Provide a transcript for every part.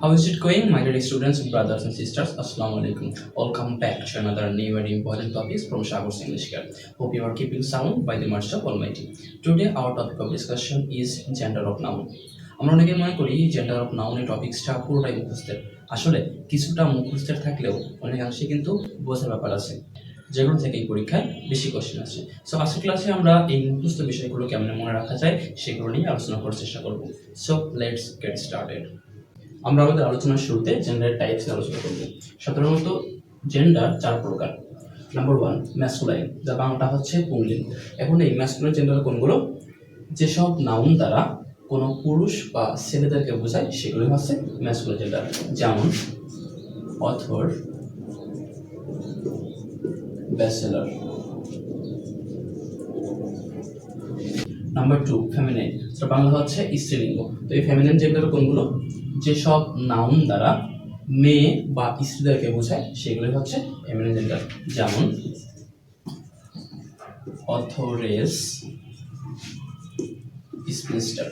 How is it going, my dear students, brothers and sisters? Assalamu alaikum. Welcome back to another new and important topics from Sagor's English Care. Hope you are keeping sound by the mercy of Almighty. Today our topic of discussion is gender of noun. আমরা অনেকে মনে করি gender of noun এর টপিকসটা পুরোটাই মুখস্থের। আসলে কিছুটা মুখস্থের থাকলেও অনেকাংশে কিন্তু বোঝার ব্যাপার আছে, যেগুলো থেকে এই পরীক্ষায় বেশি কোশ্চেন আছে। সো আজকের ক্লাসে আমরা এই মুখস্থ বিষয়গুলো কেমন মনে রাখা যায় সেগুলো নিয়ে আলোচনা করার চেষ্টা করব। So let's get started. আমরা আমাদের আলোচনার শুরুতে জেন্ডার টাইপস নিয়ে আলোচনা করব। সাধারণত জেন্ডার চার প্রকার। নাম্বার 1 ম্যাসকুলাইন, যা বাংলাটা হচ্ছে পুংলিঙ্গ। এখন এই ম্যাসকুলাইন জেন্ডার কোনগুলো? যেসব নাউন দ্বারা কোনো পুরুষ বা ছেলেদেরকে বোঝায় সেগুলো হচ্ছে ম্যাসকুলাইন জেন্ডার, যেমন অথর, ব্যাচেলর। নাম্বার 2 ফেমিনাইন, যেটা বাংলা হচ্ছে স্ত্রীলিঙ্গ। তো এই ফেমিনাইন জেন্ডার কোনগুলো? যেসব নাউন দ্বারা মেয়ে বা স্ত্রীদেরকে বোঝায় সেগুলো হচ্ছে ফেমিনাইন জেন্ডার, যেমন অথরেস, স্পিনস্টার।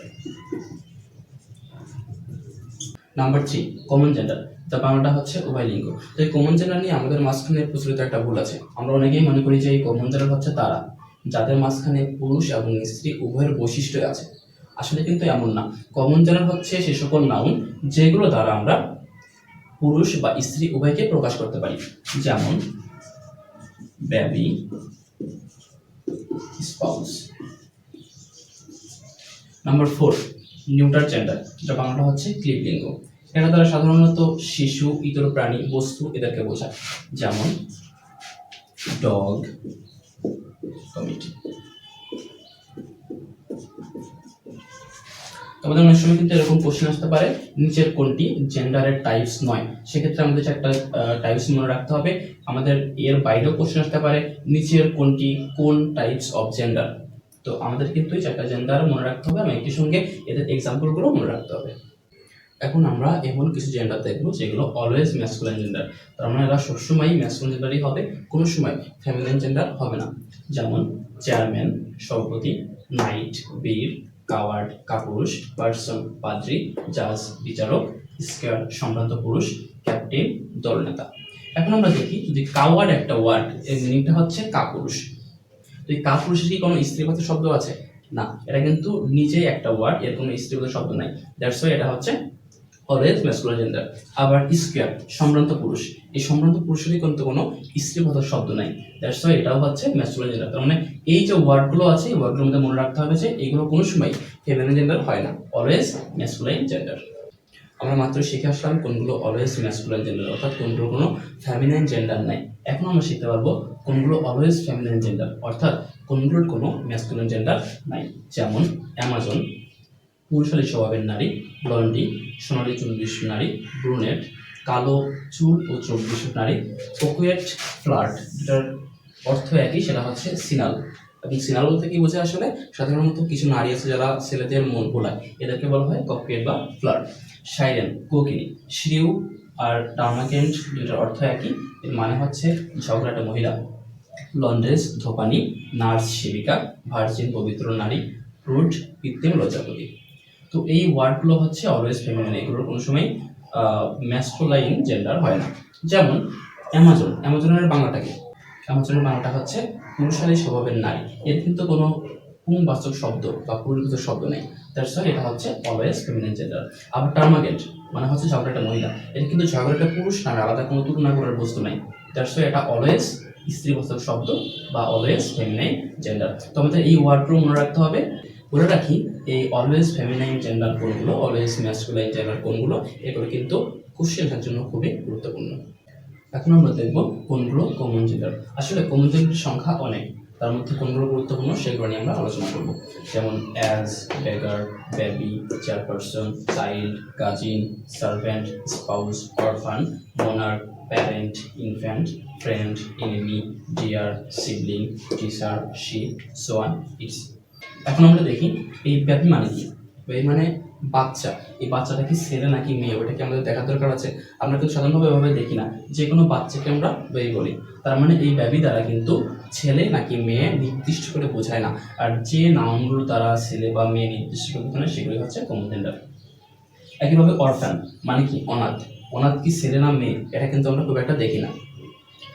নাম্বার 3 কমন জেন্ডার, যা বাংলাটা হচ্ছে উভয়লিঙ্গ। তো এই কমন জেন্ডার নিয়ে আমাদের মাঝখানে প্রচলিত একটা ভুল আছে। আমরা অনেকেই মনে করি যে এই কমন জেন্ডার হচ্ছে তারা যাদের মাঝখানে পুরুষ এবং স্ত্রী উভয়ের বৈশিষ্ট্য আছে। আসলে কিন্তু এমন না। কমন জেন্ডার হচ্ছে সে সকল নাউন যেগুলো দ্বারা আমরা পুরুষ বা স্ত্রী উভয়কে প্রকাশ করতে পারি, যেমন baby, spouse. Number 4 neuter gender, যা বাংলাটা হচ্ছে ক্লিবলিঙ্গ। এটা দ্বারা সাধারণত শিশু, ইতর প্রাণী, বস্তু এদেরকে বোঝায়, যেমন ডগ, কমিটি। আমাদের অনেক সময় কিন্তু এরকম কোশ্চেন আসতে পারে, নিচের কোনটি জেন্ডারের টাইপস নয়। সেক্ষেত্রে আমাদের একটা টাইপস মনে রাখতে হবে। আমাদের এর বাইরেও কোশ্চেন আসতে পারে, নিচের কোনটি কোন টাইপস অফ জেন্ডার। তো আমাদের কিন্তু এই চারটা জেন্ডার মনে রাখতে হবে এবং একই সঙ্গে এদের এক্সাম্পলগুলো মনে রাখতে হবে। এখন আমরা এমন কিছু জেন্ডার দেখবো যেগুলো অলওয়েজ ম্যাসকুলাইন জেন্ডার। তার মানে এরা সবসময় ম্যাসকুলাইন জেন্ডারই হবে, কোনো সময় ফেমিনাইন জেন্ডার হবে না। যেমন চেয়ারম্যান, সভাপতি, নাইট, বীর, কাওয়ার্ড, কাপুরুষ, পার্সন, পাদ্রী, জাজ, বিচারক, স্কয়ার, সম্ভ্রান্ত পুরুষ, ক্যাপ্টেন, দলনেতা। এখন আমরা দেখি, যদি কাওয়ার্ড একটা ওয়ার্ড, এর মিনিংটা হচ্ছে কাপুরুষ। তো এই কাপুরুষের কি কোনো স্ত্রীবাচক শব্দ আছে? না, এটা কিন্তু নিজেই একটা ওয়ার্ড, এর কোনো স্ত্রীবাচক শব্দ নাই। দ্যাটস ওয়াই এটা হচ্ছে অলওয়েজ ম্যাসকুলাইন জেন্ডার। আবার স্কয়ার, সম্ভ্রান্ত পুরুষ, এই সম্ভ্রান্ত পুরুষেরই কিন্তু কোনো স্ত্রীবাচক শব্দ নাই। দ্যাটস ওয়াই এটাও হচ্ছে ম্যাসকুলাইন জেন্ডার। তার মানে এই যে ওয়ার্ডগুলো আছে, এই ওয়ার্ডগুলোর মধ্যে মনে রাখতে হবে যে এগুলো কোনো সময় ফেমিনাইন জেন্ডার হয় না, অলওয়েজ ম্যাসকুলাইন জেন্ডার। আমরা মাত্র শিখে আসলাম কোনগুলো অলওয়েজ ম্যাসকুলাইন জেন্ডার, অর্থাৎ কোনগুলো কোনো ফেমিনাইন জেন্ডার নাই। এখন আমরা শিখতে পারবো কোনগুলো অলওয়েজ ফেমিনাইন জেন্ডার, অর্থাৎ কোনগুলোর কোনো ম্যাসকুলাইন জেন্ডার নাই। যেমন অ্যামাজন, পুরুষালী স্বভাবের নারী, ব্লন্ডি, সোনালী চুল বিশিষ্ট নারী, ব্রুনেট, কালো চুল ও চোখ বিশিষ্ট নারী, কোকুয়েট, ফ্লার্ট, যেটার অর্থ একই, সেটা হচ্ছে সিনাল। এবং সিনাল বলতে কি বোঝায়? আসলে সাধারণত কিছু নারী আছে যারা ছেলেদের মন ভোলায়, এদেরকে বলা হয় কোকুয়েট বা ফ্লার্ট। সাইরেন, কোকিনী, শ্রিউ আর টার্মাকেন্ট, যেটার অর্থ একই, এর মানে হচ্ছে ঝগড়াটা মহিলা। লন্ড্রেস, ধোপানি, নার্স, সেবিকা, ভার্জিন, পবিত্র নারী, রুড, কৃত্রিম, লজ্জাপতি। তো এই ওয়ার্ডগুলো হচ্ছে অলওয়েজ ফেমিনাইন, এগুলোর কোনো সময় ম্যাসকুলাইন জেন্ডার হয় না। যেমন অ্যামাজন, অ্যামাজনের বাংলাটা কি? অ্যামাজনের বাংলাটা হচ্ছে পুরুষালী স্বভাবের নারী, এর কিন্তু কোনো পুংবাচক শব্দ বা পুরুষবাচক শব্দ নেই। দ্যাটস ওয়াই এটা হচ্ছে অলওয়েজ ফেমিনাইন জেন্ডার। আবার টার্মাগেন্ট মানে হচ্ছে ঝগড়াটা মহিলা, এর কিন্তু ঝগড়াটা পুরুষ না, আলাদা কোনো তুলনা করার বস্তু নাই। দ্যাটস ওয়াই এটা অলওয়েজ স্ত্রীবাচক শব্দ বা অলওয়েজ ফেমিনাইন জেন্ডার। তো আমাদের এই ওয়ার্ডগুলো মনে রাখতে হবে। বলে রাখি, এই অলওয়েজ ফেমিনাইন জেন্ডার কোনগুলো, অলওয়েজ ম্যাসকুলাইন জেন্ডার কোনগুলো, এগুলো কিন্তু কোশ্চেনের জন্য খুবই গুরুত্বপূর্ণ। এখন আমরা দেখব কোনগুলো কমন জেন্ডার। আসলে কমন জেন্ডার সংখ্যা অনেক, তার মধ্যে কোনগুলো গুরুত্বপূর্ণ সেগুলো নিয়ে আমরা আলোচনা করব। যেমন as, beggar, baby, chairperson, child, cousin, servant, spouse, orphan, monarch, parent, infant, friend, enemy, dear, sibling, teacher, ship, so on, it's. এখন আমরা দেখি এই বেবি মানে কি। বেবি মানে বাচ্চা। এই বাচ্চাটা কি ছেলে নাকি মেয়ে, ওটাকে আমাদের দেখার দরকার আছে। আমরা কিন্তু সাধারণভাবে এভাবে দেখি না, যে কোনো বাচ্চাকে আমরা বেবি বলি। তার মানে এই বেবি দ্বারা কিন্তু ছেলে নাকি মেয়ে নির্দিষ্ট করে বোঝায় না। আর যে নাউনগুলো দ্বারা ছেলে বা মেয়ে নির্দিষ্ট করে বোঝায় সেগুলি হচ্ছে কমন জেন্ডার। একইভাবে অরফ্যান মানে কি অনাথ, অনাথ কি ছেলে না মেয়ে এটা কিন্তু আমরা খুব একটা দেখি না,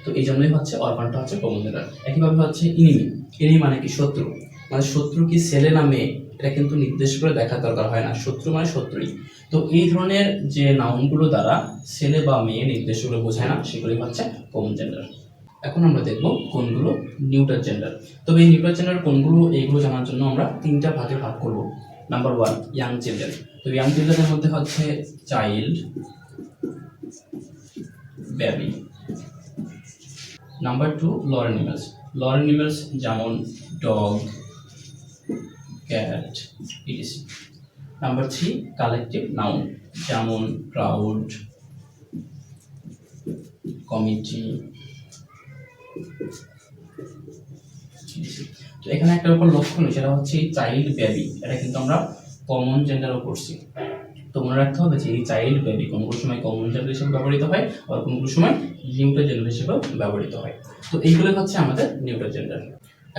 তো এই জন্যই হচ্ছে অরফানটা হচ্ছে কমন জেন্ডার। একইভাবে হচ্ছে ইনিমি, ইনিমি মানে কি শত্রু, মানে শত্রু কি ছেলে না মেয়ে এটা কিন্তু নির্দেশ করে দেখার দরকার হয় না, শত্রু মানে শত্রুই। তো এই ধরনের যে নাউনগুলো দ্বারা ছেলে বা মেয়ে নির্দেশগুলো বোঝায় না সেগুলি হচ্ছে কমন জেন্ডার। এখন আমরা দেখব কোনগুলো নিউটার জেন্ডার। তবে এই নিউটার জেন্ডার কোনগুলো এইগুলো জানার জন্য আমরা তিনটা ভাগে ভাগ করব। Number 1 young children. তো ইয়াং চিলড্রেনের মধ্যে হচ্ছে child, baby. Number 2 lower animals, lower animals যেমন dog, cat etc. Number 3 collective noun যেমন ক্রাউড, কমিটি। তো এখানে একটা ব্যাপার লক্ষ্য নেই, সেটা হচ্ছে চাইল্ড বেবি, এটা কিন্তু আমরা কমন জেন্ডারও করছি। তো মনে রাখতে হবে যে এই চাইল্ড বেবি কোনগুলো সময় কমন জেন্ডার হিসেবে ব্যবহৃত হয় আর কোনগুলো সময় নিউটার জেন্ডার হিসেবে ব্যবহৃত হয়। তো এইগুলো হচ্ছে আমাদের নিউটার জেন্ডার।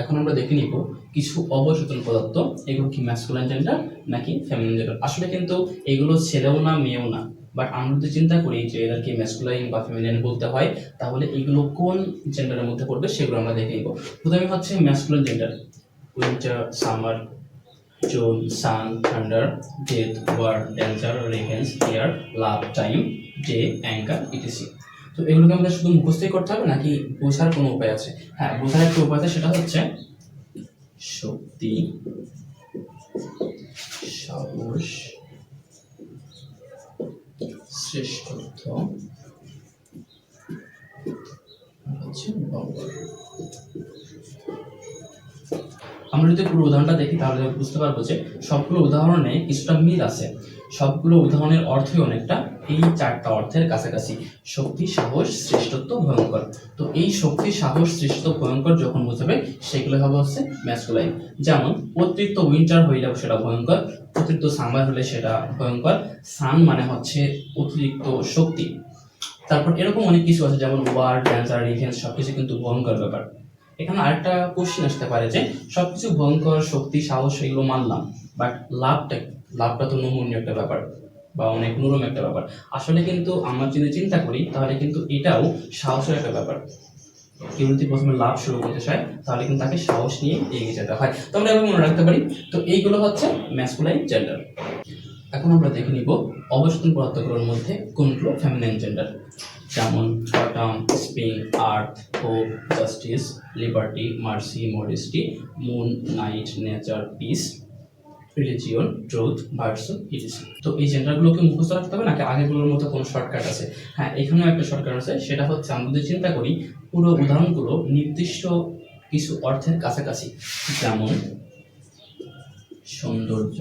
এখন আমরা দেখে নিব কিছু অবচেতন পদার্থ, এগুলো কি ম্যাসকুলাইন জেন্ডার নাকি ফেমিনিন জেন্ডার। আসলে কিন্তু এগুলো ছেলেও না মেয়েও না, বাট আমরা যদি চিন্তা করি যে এদেরকে ম্যাসকুলাইন বা ফেমিনিন বলতে হয় তাহলে এগুলো কোন জেন্ডারের মধ্যে পড়বে সেগুলো আমরা দেখে নিব। প্রথমে হচ্ছে masculine gender, winter, summer, June, sun, thunder, death, war, danger, ravens, fear, love, time, day, anger etc. তো এগুলোকে আমাদের শুধু মুখস্থই করতে হবে নাকি বোঝার কোনো উপায় আছে? হ্যাঁ, বোঝার একটা উপায় আছে, সেটা হচ্ছে শক্তি, সাহস, শ্রেষ্ঠত্ব, হচ্ছে বঙ্গল। আমরা যদি পুরো উদাহরণটা দেখি তাহলে বুঝতে পারবো যে সবগুলো উদাহরণে কিছুটা মিল আছে, সবগুলো উদাহরণের অর্থই অনেকটা এই চারটা অর্থের কাছাকাছি। শক্তি, সাহস, শ্রেষ্ঠত্ব, ভয়ঙ্কর। তো এই শক্তি, সাহস, শ্রেষ্ঠত্ব, ভয়ঙ্কর যখন বোঝাবে সেগুলো হবে হচ্ছে ম্যাসকুলাইন। যেমন অতিরিক্ত উইন্টার হইলেও সেটা ভয়ঙ্কর, অতিরিক্ত সামার হলে সেটা ভয়ঙ্কর। সান মানে হচ্ছে অতিরিক্ত শক্তি। তারপর এরকম অনেক কিছু আছে যেমন ওয়ার, ডেঞ্জার, রিভেঞ্জ, সবকিছু কিন্তু ভয়ঙ্কর ব্যাপার। এখানে আরেকটা কোশ্চেন আসতে পারে যে সবকিছু ভয়ঙ্কর, শক্তি, সাহস এগুলো মানলাম, বাট লাভটা, লাভটা তো নমনীয় একটা ব্যাপার বা অনেক নরম একটা ব্যাপার। আসলে কিন্তু আমরা যদি চিন্তা করি তাহলে কিন্তু এটাও সাহসের একটা ব্যাপার। কেউ যদি প্রথমে লাভ শুরু করতে চায় তাহলে কিন্তু তাকে সাহস নিয়ে এগিয়ে যেতে হয়। তো আমরা এভাবে মনে রাখতে পারি। তো এইগুলো হচ্ছে ম্যাসকুলাইন জেন্ডার। এখন আমরা দেখে নিব অবচেতন পদার্থগুলোর মধ্যে কোনগুলো ফেমিনাইন জেন্ডার। যেমন autumn, spring, earth, hope, justice, liberty, mercy, modesty, moon, night, nature, peace, religion, truth, virtue, etc. তো এই জেন্ডারগুলোকে মুখস্থ রাখতে হবে নাকি আগেগুলোর মতো কোনো শর্টকাট আছে? হ্যাঁ, এখানেও একটা শর্টকাট আছে, সেটা হচ্ছে আমরা যদি চিন্তা করি পুরো উদাহরণগুলো নির্দিষ্ট কিছু অর্থের কাছাকাছি, যেমন সৌন্দর্য,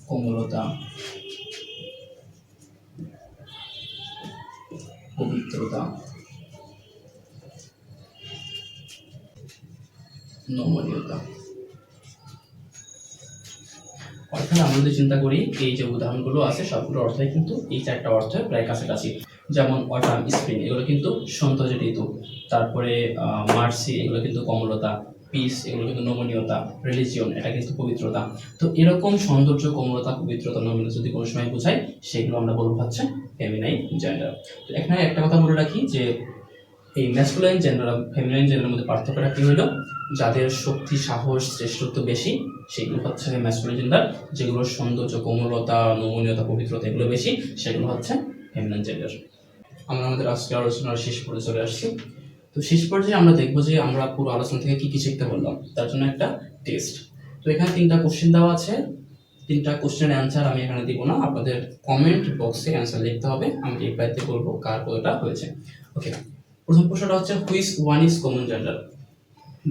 কোমলতা, পবিত্রতা, নমনীয়তা। অর্থাৎ আমরা যদি চিন্তা করি এই যে উদাহরণগুলো আছে সবগুলো অর্থই কিন্তু এই চারটা অর্থ প্রায় কাছাকাছি। যেমন অটাম, স্প্রিং এগুলো কিন্তু সৌন্দর্য ঋতু, তারপরে মার্সি এগুলো কিন্তু কোমলতা, পিস এগুলো কিন্তু নমনীয়তা, রিলিজিয়ন এটা কিন্তু পবিত্রতা। তো এরকম সৌন্দর্য, কোমলতা, পবিত্রতা, নমনীয়তা যদি কোনো সময় বোঝাই সেগুলো আমরা বলবো হচ্ছে ফেমিনাইন জেন্ডার। তো এখানে একটা কথা বলে রাখি যে এই ম্যাসকুলাইন জেন্ডার আর ফেমিনাইন জেন্ডারের মধ্যে পার্থক্যটা কি হলো, যাদের শক্তি, সাহস, শ্রেষ্ঠত্ব বেশি সেগুলো হচ্ছে ম্যাসকুলাইন জেন্ডার, যেগুলো সৌন্দর্য, কোমলতা, নমনীয়তা, পবিত্রতা এগুলো বেশি সেগুলো হচ্ছে ফেমিনাইন জেন্ডার। আমরা আমাদের আজকের আলোচনার শেষ পর্যায়ে চলে আসছি। তো শেষ পর্যায়ে আমরা দেখবো যে আমরা পুরো আলোচনা থেকে কি কি শিখতে পারলাম, তার জন্য একটা টেস্ট। তো এখানে 3টা কোশ্চেন দেওয়া আছে, 3টা কোশ্চেনের অ্যান্সার আমি এখানে দিব না, আপনাদের কমেন্ট বক্সে অ্যান্সার লিখতে হবে, আমি রিপ্লাইতে বলবো কার কতটা হয়েছে। ওকে, প্রথম প্রশ্নটা হচ্ছে which one is common gender?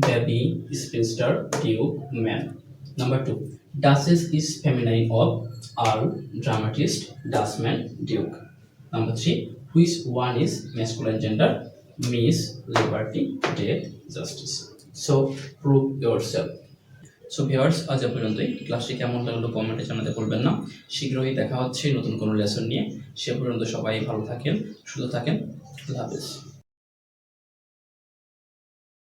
Baby, স্পিনস্টার, Duke, man. Number 2 duchess is feminine of Earl, dramatist, Dutchman, Duke. Number 3 which one is masculine gender? Miss, liberty, death, justice. So prove yourself. So viewers, আজ পর্যন্তই। ক্লাসটি কেমন লাগলো কমেন্টে জানাতে ভুলবেন না। শীঘ্রই দেখা হচ্ছে নতুন কোনো লেসন নিয়ে। সে পর্যন্ত সবাই ভালো থাকেন, সুস্থ থাকেন। আল্লাহ হাফেজ।